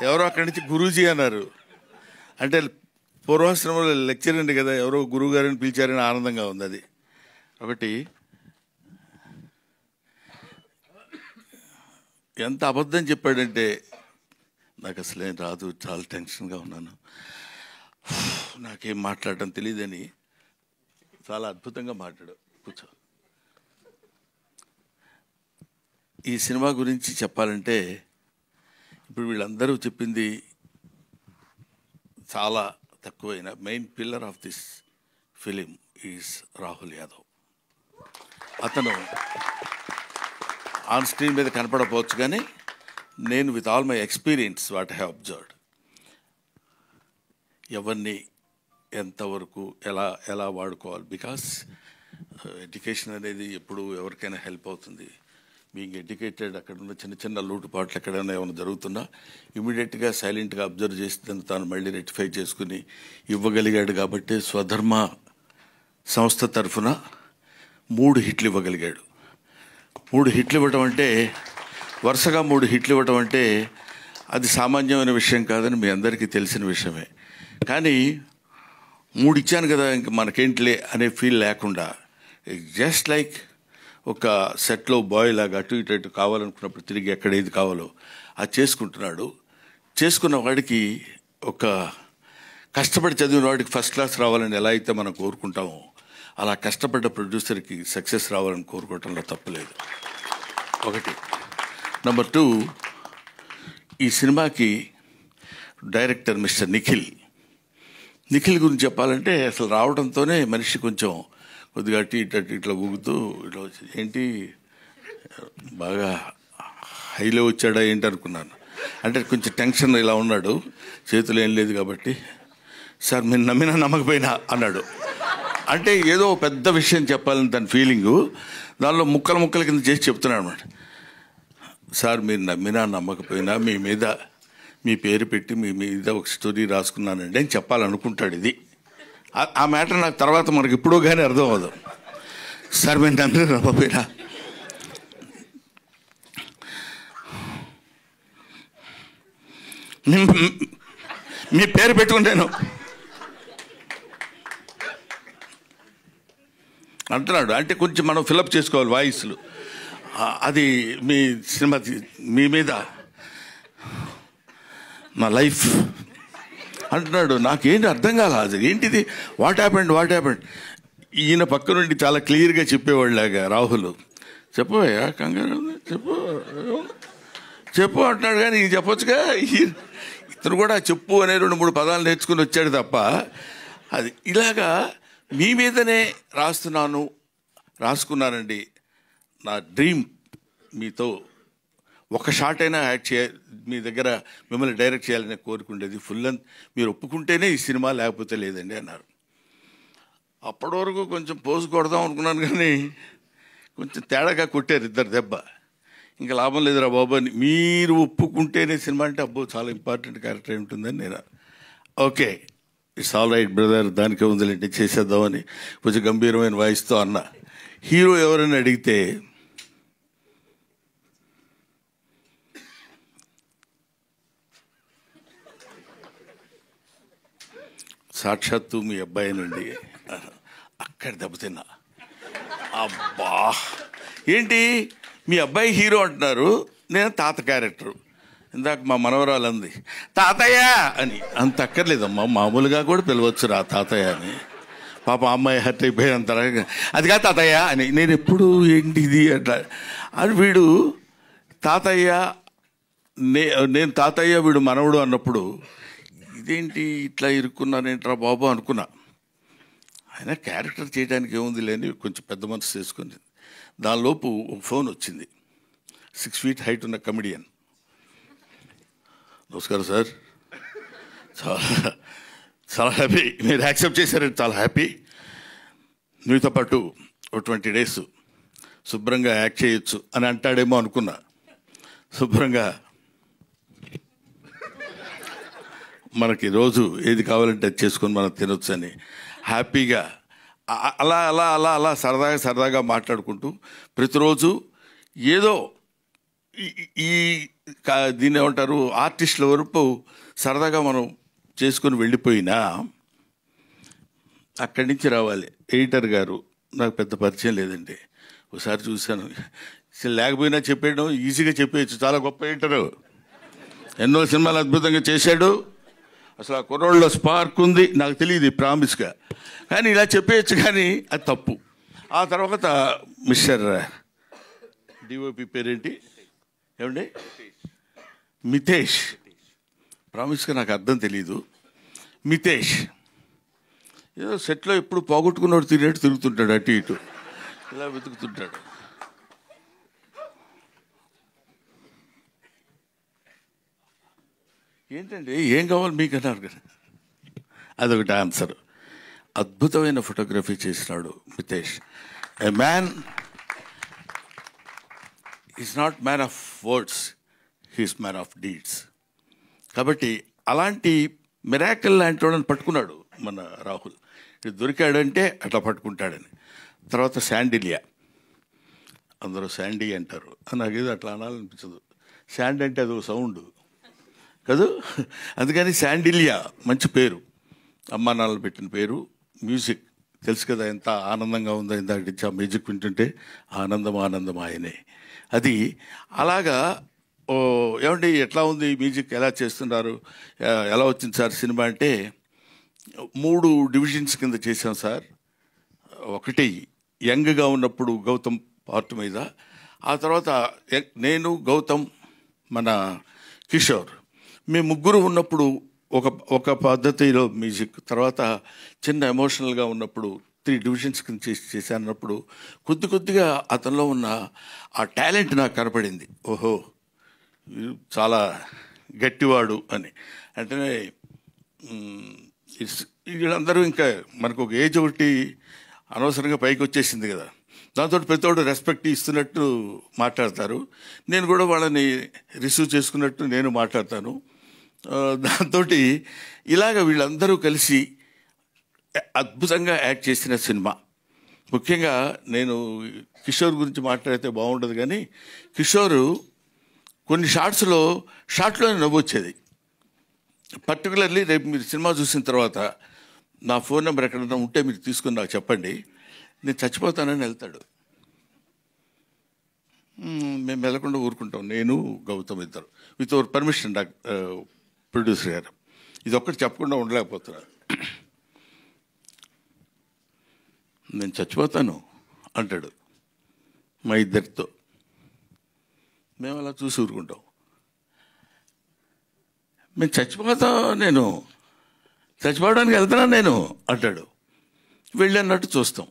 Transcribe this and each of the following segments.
ఎవరో అక్కడి నుంచి గురూజీ అన్నారు. అంటే పూర్వాశ్రమంలో లెక్చర్ అండి కదా, ఎవరో గురువు గారిని పిలిచారని ఆనందంగా ఉంది. అది ఒకటి. ఎంత అబద్ధం చెప్పాడంటే నాకు అసలేం రాదు, చాలా టెన్షన్గా ఉన్నాను, నాకేం మాట్లాడటం తెలియదని చాలా అద్భుతంగా మాట్లాడు. కూర్చో. ఈ సినిమా గురించి చెప్పాలంటే ఇప్పుడు వీళ్ళందరూ చెప్పింది చాలా తక్కువైన main pillar of this film is Rahul Yadav. అతను ఆన్ స్క్రీన్ మీద కనపడకపోవచ్చు, కానీ నేను with all my experience what I have observed, ఎవరిని ఎంతవరకు ఎలా వాడుకోవాలి. బికాస్ ఎడ్యుకేషన్ అనేది ఎప్పుడు ఎవరికైనా హెల్ప్ అవుతుంది. బీయింగ్ ఎడ్యుకేటెడ్, అక్కడ ఉన్న చిన్న చిన్న లోటుపాట్లు ఎక్కడైనా ఏమైనా జరుగుతున్నా ఇమీడియట్గా సైలెంట్గా అబ్జర్వ్ చేసి తాను మళ్ళీ రెక్టిఫై చేసుకుని ఇవ్వగలిగాడు. కాబట్టి స్వధర్మ సంస్థ తరఫున 3 హిట్లు ఇవ్వగలిగాడు. 3 హిట్లు ఇవ్వటం అంటే, వరుసగా 3 హిట్లు ఇవ్వటం అంటే అది సామాన్యమైన విషయం కాదని మీ అందరికీ తెలిసిన విషయమే. కానీ 3 ఇచ్చాను కదా ఇంక మనకేంటిలే అనే ఫీల్ లేకుండా, జస్ట్ లైక్ ఒక సెట్లో బాయ్ లాగా అటు ఇటు కావాలనుకున్నప్పుడు తిరిగి ఎక్కడ ఏది కావాలో అది చేసుకుంటున్నాడు. చేసుకున్న వాడికి, ఒక కష్టపడి చదివిన వాడికి ఫస్ట్ క్లాస్ రావాలని ఎలా అయితే మనం కోరుకుంటామో, అలా కష్టపడ్డ ప్రొడ్యూసర్కి సక్సెస్ రావాలని కోరుకోవటంలో తప్పులేదు. ఒకటి. నెంబర్ 2, ఈ సినిమాకి డైరెక్టర్ మిస్టర్ నిఖిల్ గురించి చెప్పాలంటే, అసలు రావడంతోనే మనిషి కొద్దిగా అటు ఇట్లా ఊగుతూ ఇట్లా వచ్చి, ఏంటి బాగా హైలో వచ్చాడా ఏంటి అనుకున్నాను. అంటే కొంచెం టెన్షన్ ఇలా ఉన్నాడు, చేతులు ఏం లేదు కాబట్టి, సార్ మీరు నమ్మినా నమ్మకపోయినా అన్నాడు. అంటే ఏదో పెద్ద విషయం చెప్పాలని తన ఫీలింగు, దానిలో ముక్కల కింద చేసి చెప్తున్నాడు అనమాట. సార్ మీరు నమ్మినా నమ్మకపోయినా మీ పేరు పెట్టి మీ మీద ఒక స్టోరీ రాసుకున్నానండి అని చెప్పాలనుకుంటాడు. ఇది ఆ మ్యాటర్ నాకు తర్వాత మనకి ఇప్పుడు కానీ అర్థం అవ్వదు. సార్ మీరు నమ్మినా నమ్మకపోయినా మీ పేరు పెట్టుకుంటాను అంటున్నాడు. అంటే కొంచెం మనం ఫిలప్ చేసుకోవాలి వాయిస్లు. అది మీ సినిమా మీ మీద నా లైఫ్ అంటున్నాడు. నాకేంటి అర్థం కాల, అది ఏంటిది, వాట్ హ్యాపెండ్. ఈయన పక్క నుండి చాలా క్లియర్గా చెప్పేవాళ్ళలాగా, రాహుల్ చెప్పవయ్యా కంగారు చెప్పు అంటున్నాడు. కానీ ఇది చెప్పొచ్చుగా. ఇతను కూడా చెప్పు అనే 2-3 పదాలు నేర్చుకుని వచ్చాడు తప్ప, అది ఇలాగా మీ మీదనే రాసుకున్నానండి. నా డ్రీమ్ మీతో ఒక షాట్ అయినా యాక్ట్ మీ దగ్గర మిమ్మల్ని డైరెక్ట్ చేయాలని కోరుకుండేది. ఫుల్ లెంత్ మీరు ఒప్పుకుంటేనే ఈ సినిమా, లేకపోతే లేదండి అన్నారు. అప్పటి వరకు కొంచెం పోజు కొడదాం అనుకున్నాను, కానీ కొంచెం తేడాగా కొట్టారు 2 దెబ్బ. ఇంకా లాభం లేదురా బాబు అని, మీరు ఒప్పుకుంటేనే సినిమా అంటే అబ్బో చాలా ఇంపార్టెంట్ క్యారెక్టర్ అయి ఉంటుందని నేను, okay it's all right brother, దానికే ఉందిలేండి చేసేద్దామని కొంచెం గంభీరమైన వాయిస్తో అన్న. హీరో ఎవరైనా అడిగితే సాక్షాత్తు మీ అబ్బాయినండి. అక్కడ దెబ్బతిన్నా. అబ్బా ఏంటి మీ అబ్బాయి హీరో అంటున్నారు, నేను తాత క్యారెక్టరు. ఇందాక మా మనవరాలు అంది తాతయ్య అని. అంత అక్కర్లేదమ్మా, మామూలుగా కూడా పిలవచ్చు రా తాతయ్య అని. పాప అమ్మాయి హర్ట్ అయిపోయి అంత అది కాదు తాతయ్య అని. నేను ఎప్పుడు ఏంటి ఇది అట్లా అని, వీడు తాతయ్య నేను తాతయ్య వీడు మనవడు అన్నప్పుడు ఇదేంటి ఇట్లా ఇరుక్కున్నానేంట్రా బాబు అనుకున్నా. ఆయన క్యారెక్టర్ చేయడానికి ఏముంది లేని కొంచెం పెద్ద మనసు చేసుకుని, దానిలోపు ఒక ఫోన్ వచ్చింది. 6 feet హైట్ ఉన్న కమెడియన్. నమస్కారం సార్, చాలా హ్యాపీ మీరు యాక్సెప్ట్ చేశారంటే చాలా హ్యాపీ. మీతో పాటు ఒక 20 days శుభ్రంగా యాక్ట్ చేయొచ్చు అని అంటాడేమో అనుకున్నా. శుభ్రంగా మనకి రోజు ఏది కావాలంటే అది చేసుకొని మనం తినొచ్చు అని హ్యాపీగా అలా అలా అలా అలా సరదాగా మాట్లాడుకుంటూ ప్రతిరోజు ఏదో ఈ దీన్ని ఏమంటారు, ఆర్టిస్టుల వరకు సరదాగా మనం చేసుకొని వెళ్ళిపోయినా అక్కడి నుంచి రావాలి. ఎడిటర్ గారు నాకు పెద్ద పరిచయం లేదండి, ఒకసారి చూశాను, లేకపోయినా చెప్పేయడం ఈజీగా చెప్పేయచ్చు, చాలా గొప్ప ఎడిటరు, ఎన్నో సినిమాలు అద్భుతంగా చేశాడు, అసలు ఆ కుర్రోళ్ళలో స్పార్క్ ఉంది, నాకు తెలియదు ప్రామిస్గా, కానీ ఇలా చెప్పేయచ్చు, కానీ అది తప్పు. ఆ తర్వాత మిస్టర్ డిఓపి పేరేంటి ఏమండి, మితేష్, ప్రామిస్గా నాకు అర్థం తెలీదు, మితేష్ ఏదో సెట్లో ఎప్పుడు పోగొట్టుకున్నాడు తిరిగేట్టు తిరుగుతుంటాడు, అటు ఇటు ఇలా వెతుకుతుంటాడు. ఏంటండి ఏం కావాలి మీకు అన్నారు కదా, అదొకటి ఆన్సర్. అద్భుతమైన ఫోటోగ్రఫీ చేసినాడు Mitesh. A man is not man of words, he's man of deeds. కాబట్టి అలాంటి మిరాకిల్ లాంటి వాళ్ళని పట్టుకున్నాడు మన రాహుల్. ఇది దొరికాడంటే అట్లా పట్టుకుంటాడని. తర్వాత శాండిలియా, అందరూ శాండీ అంటారు, నాకేదో అట్లా అనాలనిపించదు. శాండ్ అంటే అది ఒక సౌండ్ కాదు, అందుకని శాండిలియా మంచి పేరు, అమ్మా నాన్నలు పెట్టిన పేరు. మ్యూజిక్ తెలుసు కదా ఎంత ఆనందంగా ఉందో, ఇందాక నుంచి ఆ మ్యూజిక్ వింటుంటే ఆనందం ఆనందం ఆయనే. అది అలాగా. ఏమండి ఎట్లా ఉంది మ్యూజిక్, ఎలా చేస్తున్నారు, ఎలా వచ్చింది సార్ సినిమా అంటే, 3 డివిజన్స్ కింద చేశాం సార్. ఒకటి యంగ్గా ఉన్నప్పుడు గౌతమ్ పార్ట్ మీద, ఆ తర్వాత నేను గౌతమ్ మన కిషోర్, మేము ముగ్గురు ఉన్నప్పుడు ఒక పద్ధతిలో మ్యూజిక్, తర్వాత చిన్న ఎమోషనల్గా ఉన్నప్పుడు 3 డివిజన్స్ కింద చేశానప్పుడు కొద్దిగా అతనిలో ఉన్న ఆ టాలెంట్ నాకు కనపడింది. ఓహో చాలా గట్టివాడు అని. అంటే వీళ్ళందరూ ఇంకా మనకు ఒక ఏజ్ ఒకటి అనవసరంగా పైకి వచ్చేసింది కదా, దాంతో ప్రతివాడు రెస్పెక్ట్ ఇస్తున్నట్టు మాట్లాడతారు, నేను కూడా వాళ్ళని రిసీవ్ చేసుకున్నట్టు నేను మాట్లాడతాను. దాంతో ఇలాగ వీళ్ళందరూ కలిసి అద్భుతంగా యాక్ట్ చేసిన సినిమా. ముఖ్యంగా నేను కిషోర్ గురించి మాట్లాడితే బాగుండదు, కానీ కిషోరు కొన్ని షార్ట్లోనే నవ్వొచ్చేది. పర్టికులర్లీ రేపు మీరు సినిమా చూసిన తర్వాత నా ఫోన్ నెంబర్ ఎక్కడన్నా ఉంటే మీరు తీసుకుని నాకు చెప్పండి, నేను చచ్చిపోతానని వెళ్తాడు. మేము వెళ్లకుండా ఊరుకుంటాం, నేను గౌతమ్ ఇద్దరు, విత్ అవర్ పర్మిషన్. ప్రొడ్యూసర్ గారు ఇది ఒక్కటి చెప్పకుండా ఉండలేకపోతున్నారు. నేను చచ్చిపోతాను అంటాడు మా ఇద్దరితో, మేము అలా చూసి ఊరుకుంటాం. మేము నేను చచ్చిపోవడానికి వెళ్తున్నాను నేను అంటాడు. వెళ్ళన్నట్టు చూస్తాం,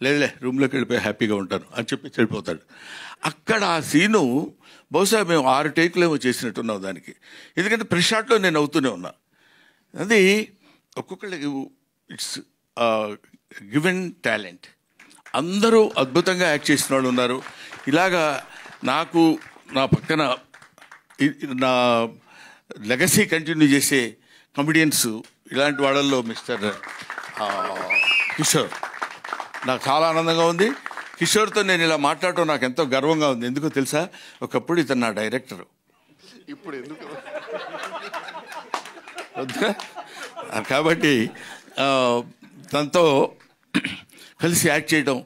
లేదులే రూమ్లోకి వెళ్ళిపోయి హ్యాపీగా ఉంటాను అని చెప్పి వెళ్ళిపోతాడు. అక్కడ ఆ సీను బహుశా మేము 6 టేకులు ఏమో చేసినట్టున్నాం దానికి, ఎందుకంటే ప్రెస్ షాట్లో నేను అవుతూనే ఉన్నా. అది ఒక్కొక్కళ్ళకి ఇట్స్ గివెన్ టాలెంట్. అందరూ అద్భుతంగా యాక్ట్ చేసిన వాళ్ళు ఉన్నారు. ఇలాగా నాకు నా పక్కన నా లెగసీ కంటిన్యూ చేసే కమెడియన్స్ ఇలాంటి వాళ్ళల్లో మిస్టర్ కిషోర్, నాకు చాలా ఆనందంగా ఉంది. కిషోర్తో నేను ఇలా మాట్లాడటం నాకు ఎంతో గర్వంగా ఉంది. ఎందుకో తెలుసా, ఒకప్పుడు ఇతను నా డైరెక్టరు, ఇప్పుడు ఎందుకు కాబట్టి తనతో కలిసి యాక్ట్ చేయడం.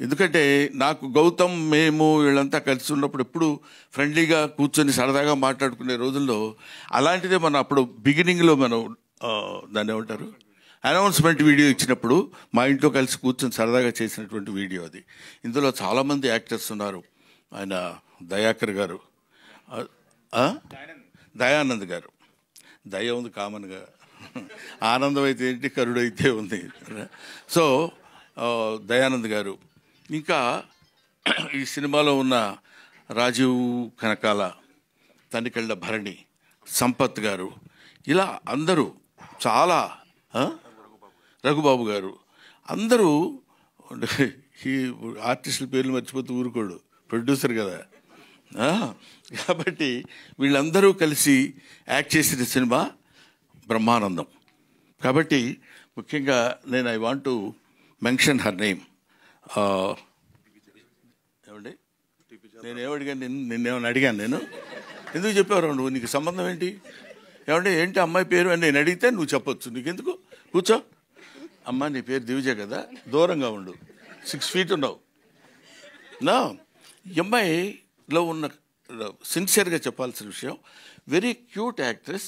ఎందుకంటే నాకు గౌతమ్ మేము వీళ్ళంతా కలిసి ఉన్నప్పుడు ఎప్పుడు ఫ్రెండ్లీగా కూర్చొని సరదాగా మాట్లాడుకునే రోజుల్లో అలాంటిదే మనం అప్పుడు బిగినింగ్లో మనం దాన్ని ఏమంటారు అనౌన్స్మెంట్ వీడియో ఇచ్చినప్పుడు మా ఇంట్లో కలిసి కూర్చొని సరదాగా చేసినటువంటి వీడియో అది. ఇందులో చాలామంది యాక్టర్స్ ఉన్నారు. ఆయన దయాకర్ గారు, దయానంద్ గారు, దయ ఉంది కామన్గా, ఆనందం అయితే ఏంటి, కరుడు అయితే ఉంది. సో దయానంద్ గారు, ఇంకా ఈ సినిమాలో ఉన్న రాజీవ్ కనకాల, తనికెళ్ళ భరణి, సంపత్ గారు, ఇలా అందరూ చాలా, రఘుబాబు గారు, అందరూ ఈ ఆర్టిస్టుల పేర్లు మర్చిపోతూ ఊరుకోడు, ప్రొడ్యూసర్ కదా. కాబట్టి వీళ్ళందరూ కలిసి యాక్ట్ చేసిన సినిమా బ్రహ్మానందం. కాబట్టి ముఖ్యంగా నేను I want to mention her name. ఏమండి నేనేమడిగాను? నిన్నేమని అడిగాను నేను? ఎందుకు చెప్పావు నువ్వు? నీకు సంబంధం ఏంటి? ఏమంటే ఏంటి అమ్మాయి పేరు అని నేను అడిగితే నువ్వు చెప్పొచ్చు. నీకెందుకు? కూర్చో. అమ్మ నీ పేరు దివిజ కదా, దూరంగా ఉండు, 6 feet ఉన్నావు. నా అమ్మాయిలో ఉన్న సిన్సియర్గా చెప్పాల్సిన విషయం, వెరీ క్యూట్ యాక్ట్రెస్,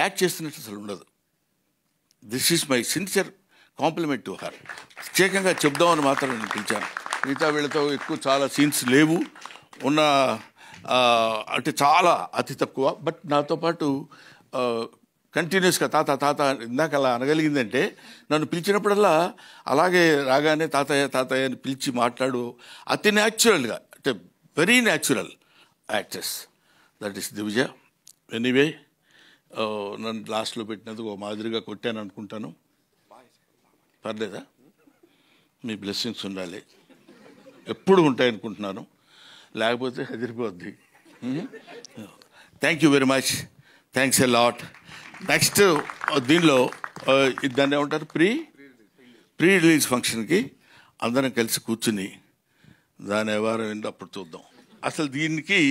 యాక్ట్ చేస్తున్నట్టు అసలు ఉండదు. This is my sincere compliment to her. ప్రత్యేకంగా చెప్దామని మాత్రం నేను పిలిచాను. మిగతా వీళ్ళతో ఎక్కువ చాలా సీన్స్ లేవు, ఉన్న అంటే చాలా అతి తక్కువ. బట్ నాతో పాటు కంటిన్యూస్గా తాత తాత ఇందాక అలా అనగలిగిందంటే, నన్ను పిలిచినప్పుడల్లా అలాగే రాగానే తాతయ్య తాతయ్య అని పిలిచి మాట్లాడు, అతి న్యాచురల్గా, అంటే very natural actress. That is Divija. Anyway, నన్ను లాస్ట్లో పెట్టినందుకు ఒక మాదిరిగా కొట్టాను అనుకుంటాను. పర్లేదా? మీ బ్లెస్సింగ్స్ ఉండాలి, ఎప్పుడు ఉంటాయనుకుంటున్నాను, లేకపోతే హెదిరిపోద్ది. Thank you very much, thanks a lot. Next దీనిలో దాన్ని ఏమంటారు, ప్రీ రిలీజ్ ఫంక్షన్కి అందరం కలిసి కూర్చుని దాని వ్యవహారం ఏంటో అప్పుడు చూద్దాం. అసలు దీనికి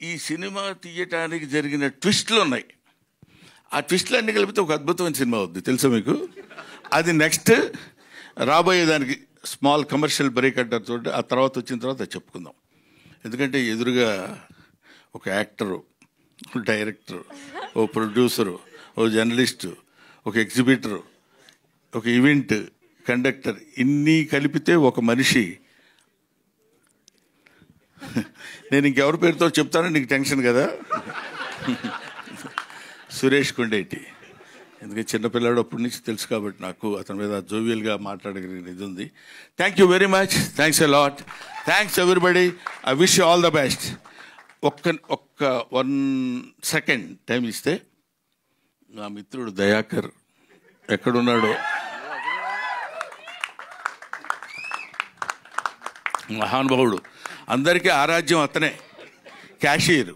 ఈ సినిమా తీయటానికి జరిగిన ట్విస్ట్లు ఉన్నాయి. ఆ ట్విస్ట్లు అన్నీ కలిపితే ఒక అద్భుతమైన సినిమా అవుద్ది, తెలుసా మీకు? అది నెక్స్ట్ రాబోయేదానికి స్మాల్ కమర్షియల్ బ్రేక్ అంటారు చూడండి, ఆ తర్వాత వచ్చిన తర్వాత అది చెప్పుకుందాం. ఎందుకంటే ఎదురుగా ఒక యాక్టరు, డైరెక్టరు, ఓ ప్రొడ్యూసరు, ఓ జర్నలిస్టు, ఒక ఎగ్జిబిటరు, ఒక ఈవెంట్ కండక్టర్, ఇన్ని కలిపితే ఒక మనిషి. నేను ఇంకెవరి పేరుతో చెప్తానో నీకు టెన్షన్ కదా. సురేష్ కొండేటి. ఎందుకంటే చిన్నపిల్లాడు అప్పటి నుంచి తెలుసు కాబట్టి నాకు అతని మీద జోవియల్గా మాట్లాడగలిగిన ఇది ఉంది. Thank you very much, thanks a lot, thanks everybody. I wish you all the best. ఒక్క 1 second టైం ఇస్తే నా మిత్రుడు దయాకర్ ఎక్కడున్నాడో, మహానుభావుడు, అందరికీ ఆరాధ్యం అతనే, క్యాషియర్.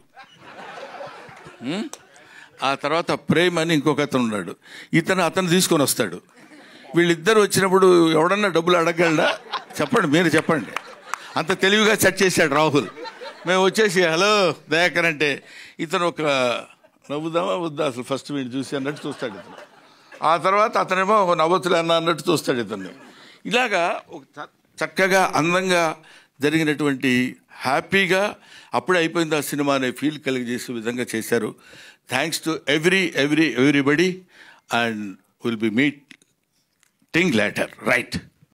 ఆ తర్వాత ప్రేమ్ అని ఇంకొక అతను ఉన్నాడు, అతను తీసుకొని వస్తాడు. వీళ్ళిద్దరు వచ్చినప్పుడు ఎవడన్నా డబ్బులు అడగలడా? చెప్పండి, మీరు చెప్పండి. అంత తెలివిగా సెట్ చేశాడు రాహుల్. మేము వచ్చేసి హలో దయాకర్ అంటే ఇతను ఒక నవ్వుదామా వద్దా అసలు ఫస్ట్ వీడిని చూసి అన్నట్టు చూస్తాడు ఇతను. ఆ తర్వాత అతనేమో నవ్వొచ్చులే అన్నట్టు చూస్తాడు ఇతన్ని. ఇలాగా ఒక చక్కగా అందంగా జరిగినటువంటి, హ్యాపీగా అప్పుడే అయిపోయింది ఆ సినిమా అనే ఫీల్ కలిగజేసే విధంగా చేశారు. Thanks to everybody, and will be meeting later, right?